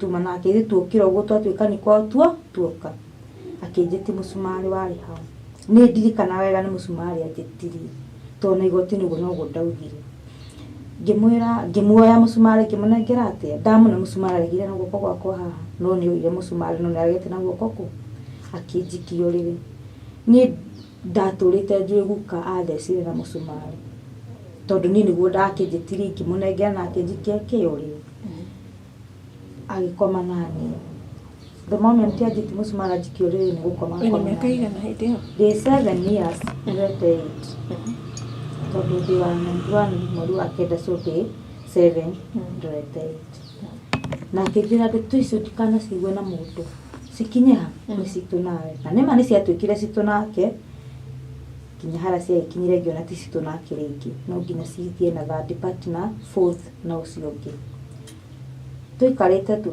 tuma nake ithu tukira uguo twatuika ni kwao tuoka akinjiti musumari wari hau ni ndirikana wega ni musumari anjitiri tona igoti niguo noguo ndaugire ngimuoya musumari kimunengera atia ndamuna musumari arigire na guoko gwakwa haha no ni uire musumari no nagete na guoko ku akinjikia uriri ni ndaturite njui guka athecire na musumari tondu ni niguo ndakinjitiri kimunengera na akinjikia kiuriri agikoma nani the moment ajiti musumari ajikia uriri ni gukoma ni miaka igana hindi yo the 7 years ndete 8 tondu ndi wa mweri wa kenda sote 7 ndete 8 na kijira ndeto icio tikana cigwe na mundu cikinye ha ni citu nawe na nema ni ciatwikire citu nake kinya hara cia ikinyire ngiona ti citu nake ringi no nginya cithie na third partner fourth na ucio ungi tuikarite tu